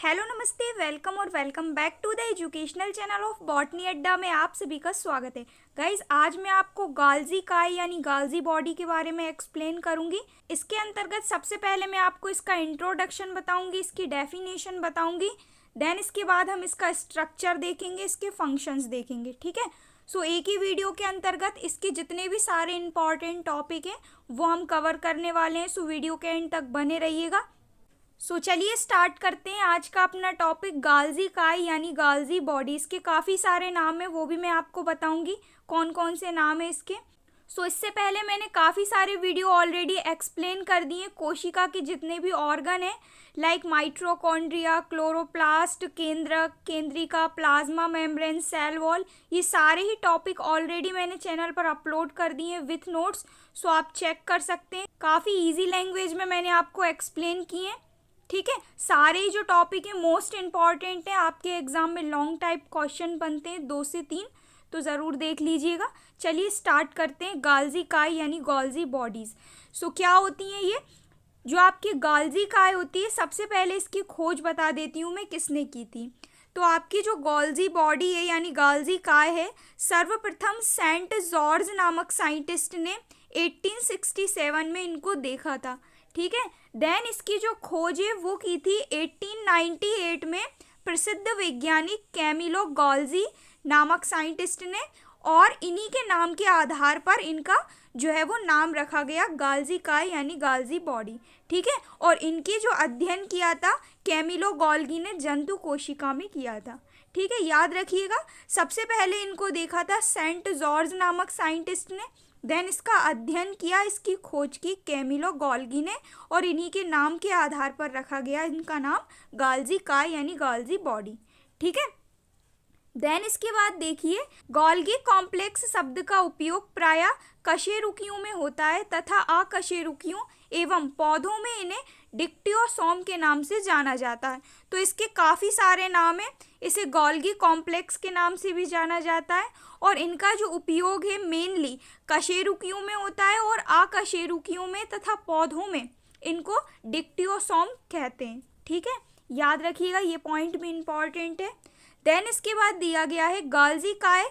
Hello नमस्ते, welcome और welcome back to the educational channel of botany Adda में आप सभी का स्वागत है। गाइज, आज मैं आपको गाल्जी काय यानी गाल्जी बॉडी के बारे में एक्सप्लेन करूंगी। इसके अंतर्गत सबसे पहले मैं आपको इसका इंट्रोडक्शन बताऊंगी, इसकी डेफिनेशन बताऊंगी, देन इसके बाद हम इसका स्ट्रक्चर देखेंगे, इसके फंक्शंस देखेंगे। ठीक है, सो एक ही वीडियो के अंतर्गत इसके जितने भी सारे इंपॉर्टेंट टॉपिक हैं वो हम कवर करने वाले हैं। सो वीडियो के एंड तक बने रहिएगा। चलिए स्टार्ट करते हैं आज का अपना टॉपिक, गाल्जी काय यानी गाल्जी बॉडी। इसके काफ़ी सारे नाम हैं, वो भी मैं आपको बताऊंगी कौन कौन से नाम है इसके। इससे पहले मैंने काफ़ी सारे वीडियो ऑलरेडी एक्सप्लेन कर दिए कोशिका के जितने भी ऑर्गन हैं, लाइक माइट्रोकॉन्ड्रिया, क्लोरोप्लास्ट, केंद्रक, केंद्रिका, प्लाज्मा मेम्ब्रेन, सेल वॉल, ये सारे ही टॉपिक ऑलरेडी मैंने चैनल पर अपलोड कर दिए हैं विथ नोट्स। आप चेक कर सकते हैं, काफ़ी ईजी लैंग्वेज में मैंने आपको एक्सप्लेन किए हैं। ठीक है, सारे ही जो टॉपिक है मोस्ट इम्पॉर्टेंट है, आपके एग्जाम में लॉन्ग टाइप क्वेश्चन बनते हैं 2 से 3, तो ज़रूर देख लीजिएगा। चलिए स्टार्ट करते हैं, गाल्जी काय यानी गाल्जी बॉडीज़। क्या होती हैं ये जो आपकी गाल्जी काय होती है? सबसे पहले इसकी खोज बता देती हूँ मैं किसने की थी। तो आपकी जो गाल्जी बॉडी है यानी गाल्जी काय है, सर्वप्रथम सेंट जॉर्ज नामक साइंटिस्ट ने 1867 में इनको देखा था। ठीक है, देन इसकी जो खोज है वो की थी 1898 में प्रसिद्ध वैज्ञानिक कैमिलो गाल्जी नामक साइंटिस्ट ने, और इन्हीं के नाम के आधार पर इनका जो है वो नाम रखा गया गाल्जी काय यानी गाल्जी बॉडी। ठीक है, और इनकी जो अध्ययन किया था कैमिलो गाल्जी ने जंतु कोशिका में किया था। ठीक है, याद रखिएगा, सबसे पहले इनको देखा था सेंट जॉर्ज नामक साइंटिस्ट ने, देन इसका अध्ययन किया, इसकी खोज की कैमिलो गाल्जी ने, और इन्हीं के नाम के आधार पर रखा गया इनका नाम गाल्जी काय यानी गाल्जी बॉडी। ठीक है, देन इसके बाद देखिए, गोल्गी कॉम्प्लेक्स शब्द का उपयोग प्रायः कशेरुकियों में होता है तथा अकशेरुकियों एवं पौधों में इन्हें डिक्टियोसोम के नाम से जाना जाता है। तो इसके काफ़ी सारे नाम हैं, इसे गोल्गी कॉम्प्लेक्स के नाम से भी जाना जाता है, और इनका जो उपयोग है मेनली कशेरुकियों में होता है और अकशेरुकियों में तथा पौधों में इनको डिक्टियोसोम कहते हैं। ठीक है, याद रखिएगा, ये पॉइंट भी इम्पॉर्टेंट है। देन इसके बाद दिया गया है गाल्जी काय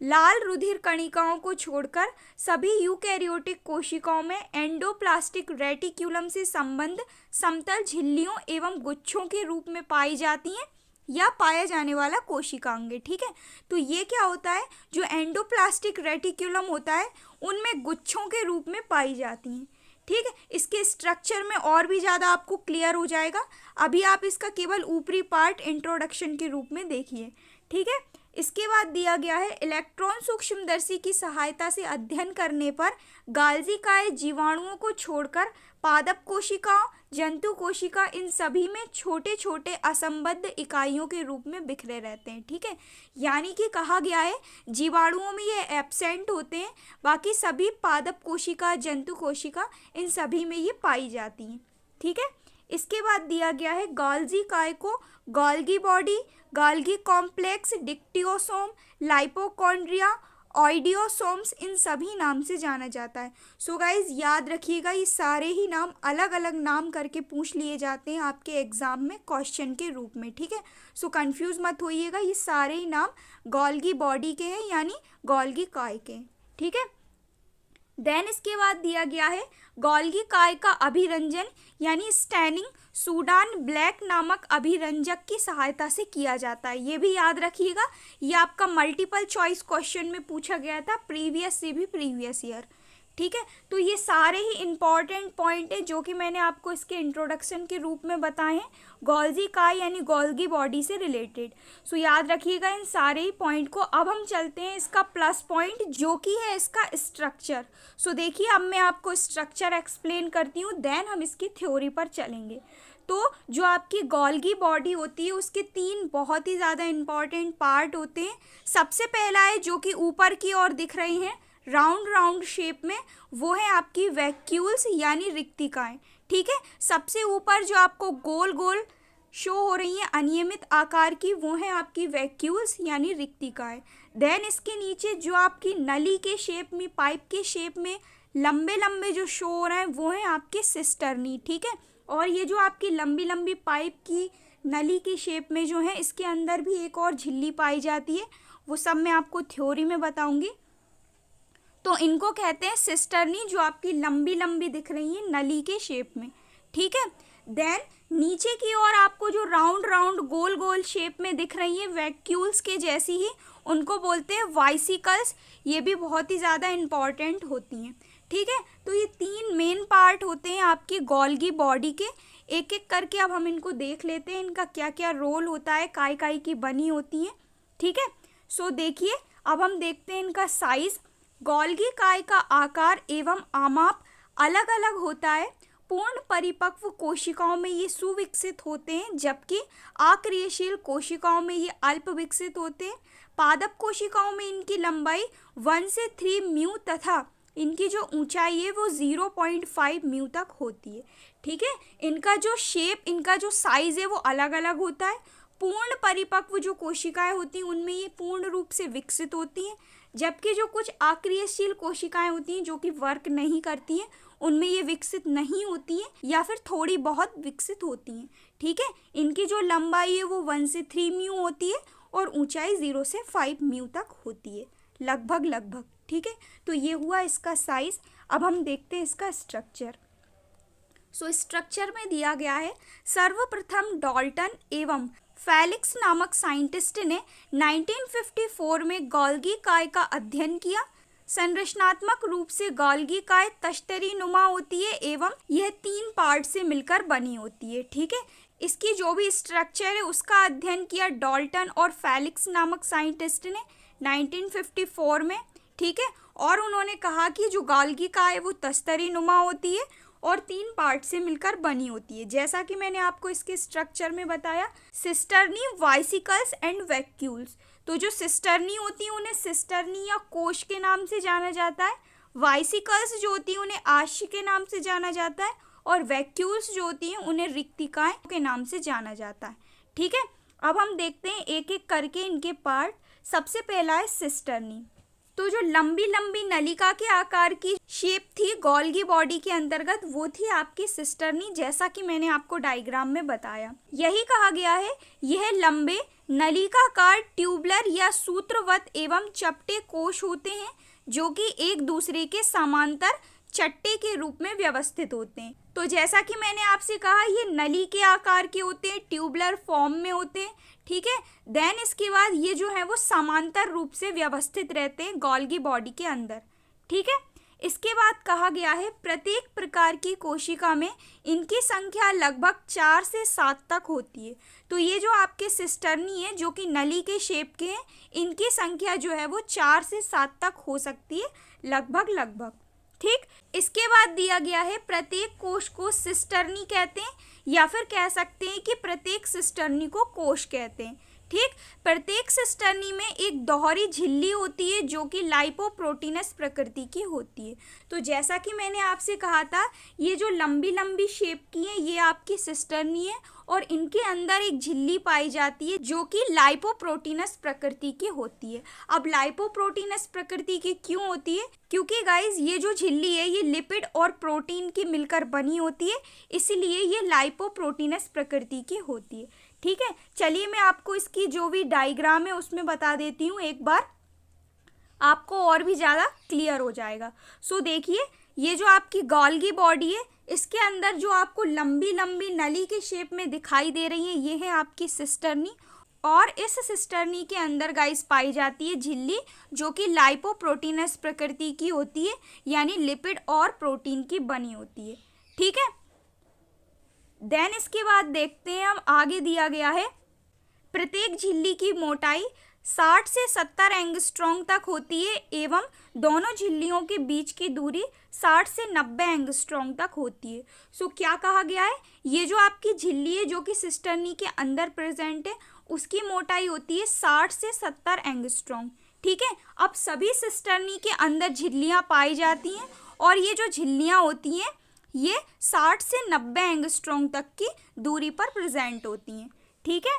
लाल रुधिर कणिकाओं को छोड़कर सभी यूकैरियोटिक कोशिकाओं में एंडोप्लास्टिक रेटिक्यूलम से संबद्ध समतल झिल्लियों एवं गुच्छों के रूप में पाई जाती हैं या पाया जाने वाला कोशिकांग है। ठीक है, तो ये क्या होता है, जो एंडोप्लास्टिक रेटिक्यूलम होता है उनमें गुच्छों के रूप में पाई जाती हैं। ठीक है, इसके स्ट्रक्चर में और भी ज़्यादा आपको क्लियर हो जाएगा, अभी आप इसका केवल ऊपरी पार्ट इंट्रोडक्शन के रूप में देखिए। ठीक है, इसके बाद दिया गया है इलेक्ट्रॉन सूक्ष्मदर्शी की सहायता से अध्ययन करने पर गाल्जी काय जीवाणुओं को छोड़कर पादप कोशिका, जंतु कोशिका, इन सभी में छोटे छोटे असंबद्ध इकाइयों के रूप में बिखरे रहते हैं। ठीक है, यानी कि कहा गया है जीवाणुओं में ये एब्सेंट होते हैं, बाकी सभी पादप कोशिका, जंतु कोशिका, इन सभी में ये पाई जाती हैं। ठीक है, इसके बाद दिया गया है गाल्जी काय को Golgi body, Golgi complex, dictyosome, lipochondria, idiosomes, इन सभी नाम से जाना जाता है। सो गाइज, याद रखिएगा, ये सारे ही नाम अलग अलग नाम करके पूछ लिए जाते हैं आपके एग्जाम में क्वेश्चन के रूप में। ठीक है, सो कंफ्यूज मत होइएगा, ये सारे ही नाम गोल्गी बॉडी के हैं यानी गोल्गी काय के। ठीक है, देन इसके बाद दिया गया है गोल्गी काय का अभिरंजन यानी स्टैनिंग सूडान ब्लैक नामक अभिरंजक की सहायता से किया जाता है। ये भी याद रखिएगा, ये आपका मल्टीपल चॉइस क्वेश्चन में पूछा गया था प्रीवियस से भी प्रीवियस ईयर। ठीक है, तो ये सारे ही इम्पॉर्टेंट पॉइंट है जो कि मैंने आपको इसके इंट्रोडक्शन के रूप में बताए हैं गोल्जी काय यानी गोल्गी बॉडी से रिलेटेड। याद रखिएगा इन सारे ही पॉइंट को। अब हम चलते हैं इसका प्लस पॉइंट जो कि है इसका स्ट्रक्चर। देखिए, अब मैं आपको स्ट्रक्चर एक्सप्लेन करती हूँ, देन हम इसकी थ्योरी पर चलेंगे। तो जो आपकी गोल्गी बॉडी होती है उसके 3 बहुत ही ज़्यादा इम्पॉर्टेंट पार्ट होते हैं। सबसे पहला है जो कि ऊपर की ओर दिख रही हैं राउंड शेप में, वो है आपकी वैक्यूल्स यानी रिक्तिकाएं। ठीक है, सबसे ऊपर जो आपको गोल गोल शो हो रही हैं अनियमित आकार की, वो है आपकी वैक्यूल्स यानी रिक्तिकाएं। देन इसके नीचे जो आपकी नली के शेप में, पाइप के शेप में लंबे लंबे जो शो हो रहे हैं वो हैं आपके सिस्टर्नी। ठीक है, और ये जो आपकी लंबी लंबी पाइप की नली की शेप में जो है इसके अंदर भी एक और झिल्ली पाई जाती है, वो सब मैं आपको थ्योरी में बताऊंगी। तो इनको कहते हैं सिस्टर्नी, जो आपकी लंबी लंबी दिख रही है नली के शेप में, ठीक है। देन नीचे की ओर आपको जो राउंड राउंड गोल गोल शेप में दिख रही है वैक्यूल्स के जैसी ही, उनको बोलते हैं वाइसिकल्स। ये भी बहुत ही ज़्यादा इम्पॉर्टेंट होती हैं, ठीक है। तो ये 3 मेन पार्ट होते हैं आपकी गोल्गी बॉडी के। एक एक करके अब हम इनको देख लेते हैं, इनका क्या क्या रोल होता है, काय काय की बनी होती है, ठीक है। सो देखिए, अब हम देखते हैं इनका साइज। गोल्गी काय का आकार एवं आमाप अलग अलग होता है। पूर्ण परिपक्व कोशिकाओं में ये सुविकसित होते हैं, जबकि अक्रियशील कोशिकाओं में ये अल्प विकसित होते हैं। पादप कोशिकाओं में इनकी लंबाई 1 से 3 म्यू तथा इनकी जो ऊंचाई है वो 0.5 म्यू तक होती है, ठीक है। इनका जो शेप, इनका जो साइज है वो अलग अलग होता है। पूर्ण परिपक्व जो कोशिकाएं होती हैं उनमें ये पूर्ण रूप से विकसित होती हैं, जबकि जो कुछ अक्रियशील कोशिकाएं होती हैं जो कि वर्क नहीं करती हैं उनमें ये विकसित नहीं होती हैं या फिर थोड़ी बहुत विकसित होती हैं, ठीक है। इनकी जो लंबाई है वो 1 से 3 म्यू होती है और ऊंचाई 0 से 5 म्यू तक होती है, लगभग, ठीक है। तो ये हुआ इसका साइज। अब हम देखते हैं इसका स्ट्रक्चर। सो स्ट्रक्चर में दिया गया है, सर्वप्रथम डाल्टन एवं फेलिक्स नामक साइंटिस्ट ने 1954 में गोल्गी काय का अध्ययन किया। संरचनात्मक रूप से गोल्गी काय तश्तरी नुमा होती है एवं यह 3 पार्ट से मिलकर बनी होती है, ठीक है। इसकी जो भी स्ट्रक्चर है उसका अध्ययन किया डाल्टन और फेलिक्स नामक साइंटिस्ट ने 1954 में, ठीक है। और उन्होंने कहा कि जो गोल्गी काय है वो तश्तरी नुमा होती है और 3 पार्ट से मिलकर बनी होती है, जैसा कि मैंने आपको इसके स्ट्रक्चर में बताया। Cisternae, vesicles and vacuoles. तो जो सिस्टर्नी होती है उन्हें सिस्टर्नी या कोश के नाम से जाना जाता है। वाइसिकल्स जो होती है उन्हें आश्य के नाम से जाना जाता है और वैक्यूल्स जो होती हैं उन्हें रिक्तिकाएं के नाम से जाना जाता है, ठीक है। अब हम देखते हैं एक एक करके इनके पार्ट। सबसे पहला है सिस्टर्नी। तो जो लंबी लंबी नलिका के आकार की शेप थी गोल्गी बॉडी के अंतर्गत, वो थी आपकी सिस्टर्नी, जैसा कि मैंने आपको डायग्राम में बताया। यही कहा गया है, यह लंबे नलिकाकार ट्यूबलर या सूत्रवत एवं चपटे कोश होते हैं जो कि एक दूसरे के समांतर चट्टे के रूप में व्यवस्थित होते हैं। तो जैसा कि मैंने आपसे कहा, ये नली के आकार के होते हैं, ट्यूबलर फॉर्म में होते हैं, ठीक है। देन इसके बाद ये जो है वो समांतर रूप से व्यवस्थित रहते हैं गोल्गी बॉडी के अंदर, ठीक है। इसके बाद कहा गया है, प्रत्येक प्रकार की कोशिका में इनकी संख्या लगभग 4 से 7 तक होती है। तो ये जो आपके सिस्टर्नी है जो कि नली के शेप के हैं, इनकी संख्या जो है वो 4 से 7 तक हो सकती है, लगभग, ठीक। इसके बाद दिया गया है, प्रत्येक कोश को सिस्टर्नी कहते हैं या फिर कह सकते हैं कि प्रत्येक सिस्टर्नी को कोश कहते हैं, ठीक। प्रत्येक सिस्टर्नी में एक दोहरी झिल्ली होती है जो कि लाइपोप्रोटीनस प्रकृति की होती है। तो जैसा कि मैंने आपसे कहा था, ये जो लंबी लंबी शेप की है ये आपकी सिस्टर्नी है और इनके अंदर एक झिल्ली पाई जाती है जो कि लाइपोप्रोटीनस प्रकृति की होती है। अब लाइपोप्रोटीनस प्रकृति की क्यों होती है? क्योंकि गाइज ये जो झिल्ली है ये लिपिड और प्रोटीन की मिलकर बनी होती है, इसलिए ये लाइपोप्रोटीनस प्रकृति की होती है, ठीक है। चलिए मैं आपको इसकी जो भी डायग्राम है उसमें बता देती हूँ, एक बार आपको और भी ज़्यादा क्लियर हो जाएगा। सो देखिए, ये जो आपकी गोल्गी बॉडी है इसके अंदर जो आपको लंबी लंबी नली के शेप में दिखाई दे रही है ये है आपकी सिस्टर्नी, और इस सिस्टर्नी के अंदर गाइस पाई जाती है झिल्ली जो कि लाइपोप्रोटीनस प्रकृति की होती है, यानी लिपिड और प्रोटीन की बनी होती है, ठीक है। देन इसके बाद देखते हैं हम, आगे दिया गया है, प्रत्येक झिल्ली की मोटाई 60 से 70 एंगस्ट्रॉम तक होती है एवं दोनों झिल्लियों के बीच की दूरी 60 से 90 एंगस्ट्रॉम तक होती है। सो क्या कहा गया है, ये जो आपकी झिल्ली है जो कि सिस्टर्नी के अंदर प्रेजेंट है उसकी मोटाई होती है 60 से 70 एंगस्ट्रॉम, ठीक है। अब सभी सिस्टर्नी के अंदर झिल्लियाँ पाई जाती हैं और ये जो झिल्लियाँ होती हैं ये 60 से 90 एंगस्ट्रॉम तक की दूरी पर प्रेजेंट होती हैं, ठीक है।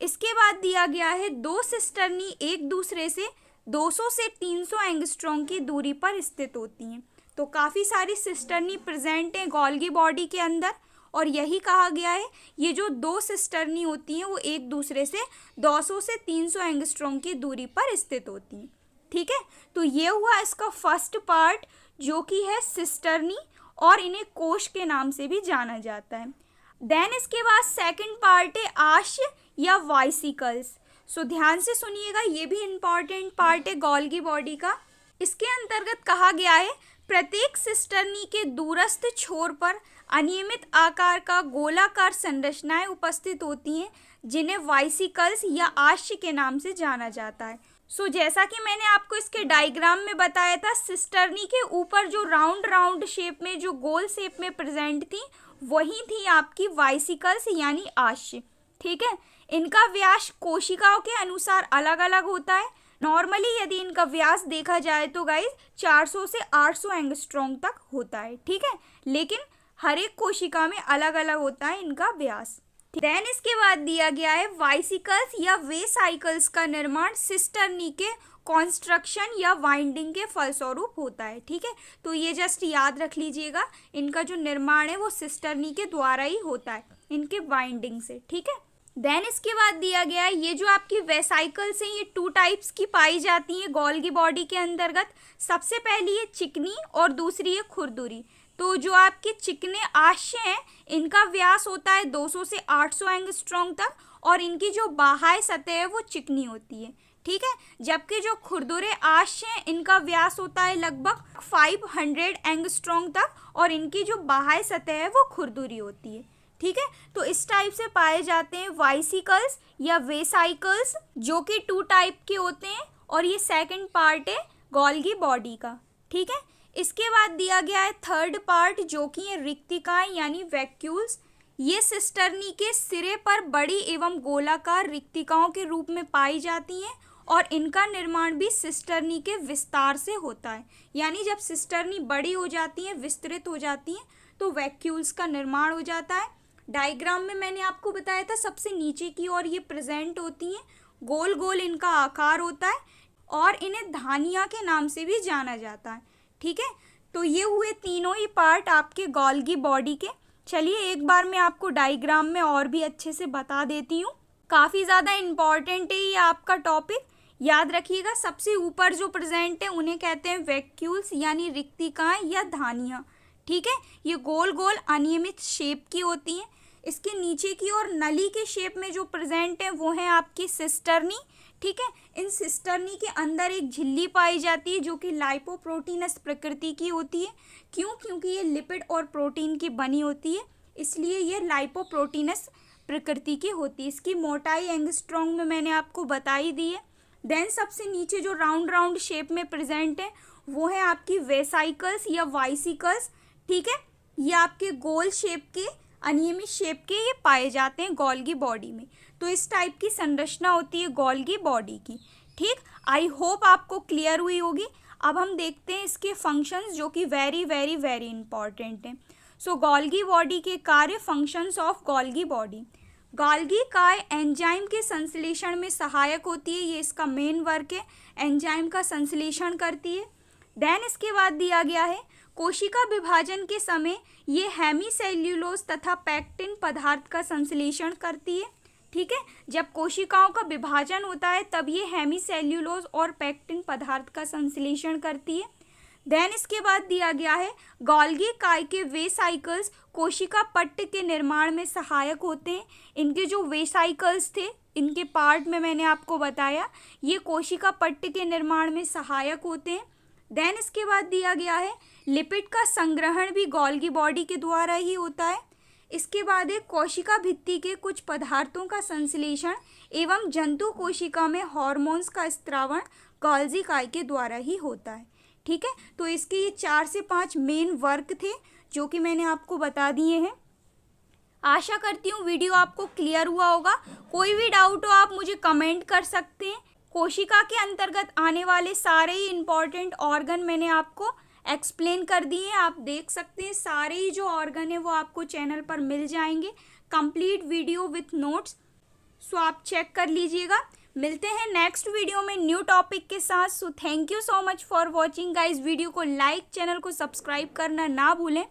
इसके बाद दिया गया है, दो सिस्टर्नी एक दूसरे से 200 से 300 एंगस्ट्रॉम की दूरी पर स्थित होती हैं। तो काफ़ी सारी सिस्टर्नी प्रेजेंट हैं गोल्गी बॉडी के अंदर और यही कहा गया है ये जो दो सिस्टरनी होती हैं वो एक दूसरे से 200 से 300 एंगस्ट्रॉम की दूरी पर स्थित होती हैं। ठीक है, तो ये हुआ इसका फर्स्ट पार्ट जो कि है सिस्टरनी, और इन्हें कोश के नाम से भी जाना जाता है। देन इसके बाद सेकंड पार्ट है आश्य या वाइसिकल्स। सो ध्यान से सुनिएगा, ये भी इम्पॉर्टेंट पार्ट है गोल्गी बॉडी का। इसके अंतर्गत कहा गया है प्रत्येक सिस्टरनी के दूरस्थ छोर पर अनियमित आकार का गोलाकार संरचनाएं उपस्थित होती हैं जिन्हें वाइसिकल्स या आश्य के नाम से जाना जाता है। सो जैसा कि मैंने आपको इसके डायग्राम में बताया था, सिस्टरनी के ऊपर जो राउंड शेप में जो गोल शेप में प्रेजेंट थी वही थी आपकी वाइसिकल्स यानी आश्य। ठीक है, इनका व्यास कोशिकाओं के अनुसार अलग अलग होता है। नॉर्मली यदि इनका व्यास देखा जाए तो गाइस 400 से 800 एंगस्ट्रॉम तक होता है। ठीक है, लेकिन हर एक कोशिका में अलग अलग होता है इनका व्यास। देन इसके बाद दिया गया है वाइसिकल्स या वेसाइकल्स का निर्माण सिस्टरनी के कॉन्स्ट्रक्शन या वाइंडिंग के फलस्वरूप होता है। ठीक है, तो ये जस्ट याद रख लीजिएगा, इनका जो निर्माण है वो सिस्टरनी के द्वारा ही होता है, इनके वाइंडिंग से। ठीक है, देन इसके बाद दिया गया है ये जो आपकी वेसाइकल्स हैं ये 2 टाइप्स की पाई जाती हैं गोल्गी बॉडी के अंतर्गत। सबसे पहली है चिकनी और दूसरी है खुरदुरी। तो जो आपके चिकने आश्य हैं इनका व्यास होता है 200 से 800 एंगस्ट्रॉम तक, और इनकी जो बाह्य सतह है वो चिकनी होती है। ठीक है, जबकि जो खुरदुरे आश्य हैं इनका व्यास होता है लगभग 500 एंगस्ट्रॉम तक, और इनकी जो बाह्य सतह है वो खुरदुरी होती है। ठीक है, तो इस टाइप से पाए जाते हैं वाइसिकल्स या वेसाइकल्स जो कि 2 टाइप के होते हैं, और ये सेकंड पार्ट है गोल्गी बॉडी का। ठीक है, इसके बाद दिया गया है थर्ड पार्ट जो कि है रिक्तिकाएं यानी वैक्यूल्स। ये सिस्टरनी के सिरे पर बड़ी एवं गोलाकार रिक्तिकाओं के रूप में पाई जाती हैं, और इनका निर्माण भी सिस्टरनी के विस्तार से होता है। यानी जब सिस्टरनी बड़ी हो जाती हैं, विस्तृत हो जाती हैं, तो वैक्यूल्स का निर्माण हो जाता है। डायग्राम में मैंने आपको बताया था सबसे नीचे की ओर ये प्रेजेंट होती हैं, गोल गोल इनका आकार होता है, और इन्हें धानिया के नाम से भी जाना जाता है। ठीक है, तो ये हुए तीनों ही पार्ट आपके गोल्गी बॉडी के। चलिए एक बार मैं आपको डायग्राम में और भी अच्छे से बता देती हूँ, काफ़ी ज़्यादा इम्पॉर्टेंट है ये आपका टॉपिक, याद रखिएगा। सबसे ऊपर जो प्रेजेंट है उन्हें कहते हैं वैक्यूल्स यानी रिक्तिकाएं या धानियाँ। ठीक है, ये गोल गोल अनियमित शेप की होती हैं। इसके नीचे की ओर नली के शेप में जो प्रेजेंट है वो है आपकी सिस्टरनी। ठीक है, इन सिस्टरनी के अंदर एक झिल्ली पाई जाती है जो कि लाइपोप्रोटीनस प्रकृति की होती है। क्यों? क्योंकि ये लिपिड और प्रोटीन की बनी होती है, इसलिए ये लाइपोप्रोटीनस प्रकृति की होती है। इसकी मोटाई एंगस्ट्रॉम में मैंने आपको बताई दी है। देन सबसे नीचे जो राउंड शेप में प्रेजेंट है वो है आपकी वेसाइकल्स या वाइसिकल्स। ठीक है, ये आपके गोल शेप के अनियमित शेप के ये पाए जाते हैं गोल्गी बॉडी में। तो इस टाइप की संरचना होती है गोल्गी बॉडी की। ठीक, आई होप आपको क्लियर हुई होगी। अब हम देखते हैं इसके फंक्शंस जो कि वेरी वेरी वेरी इंपॉर्टेंट हैं। सो गोल्गी बॉडी के कार्य, functions of Golgi body. Golgi काय एंजाइम के संश्लेषण में सहायक होती है, ये इसका मेन वर्क है, एंजाइम का संश्लेषण करती है। देन इसके बाद दिया गया है कोशिका विभाजन के समय ये हेमीसेल्यूलोज तथा पैक्टिन पदार्थ का संश्लेषण करती है। ठीक है, जब कोशिकाओं का विभाजन होता है तब ये हेमीसेल्यूलोज और पैक्टिन पदार्थ का संश्लेषण करती है। देन इसके बाद दिया गया है गोल्गी काय के वेसाइकल्स कोशिका पट्ट के निर्माण में सहायक होते हैं। इनके जो वेसाइकल्स थे इनके पार्ट में मैंने आपको बताया ये कोशिका पट्ट के निर्माण में सहायक होते हैं। देन इसके बाद दिया गया है लिपिड का संग्रहण भी गोल्गी बॉडी के द्वारा ही होता है। इसके बाद एक कोशिका भित्ति के कुछ पदार्थों का संश्लेषण एवं जंतु कोशिका में हार्मोन्स का स्त्रावण गोल्गी काय के द्वारा ही होता है। ठीक है, तो इसके ये 4 से 5 मेन वर्क थे जो कि मैंने आपको बता दिए हैं। आशा करती हूँ वीडियो आपको क्लियर हुआ होगा। कोई भी डाउट हो आप मुझे कमेंट कर सकते हैं। कोशिका के अंतर्गत आने वाले सारे ही इम्पॉर्टेंट ऑर्गन मैंने आपको एक्सप्लेन कर दिए हैं। आप देख सकते हैं सारे ही जो ऑर्गन है वो आपको चैनल पर मिल जाएंगे, कंप्लीट वीडियो विथ नोट्स। सो आप चेक कर लीजिएगा। मिलते हैं नेक्स्ट वीडियो में न्यू टॉपिक के साथ। So thank you so much for watching guys. Video को लाइक, चैनल को सब्सक्राइब करना ना भूलें।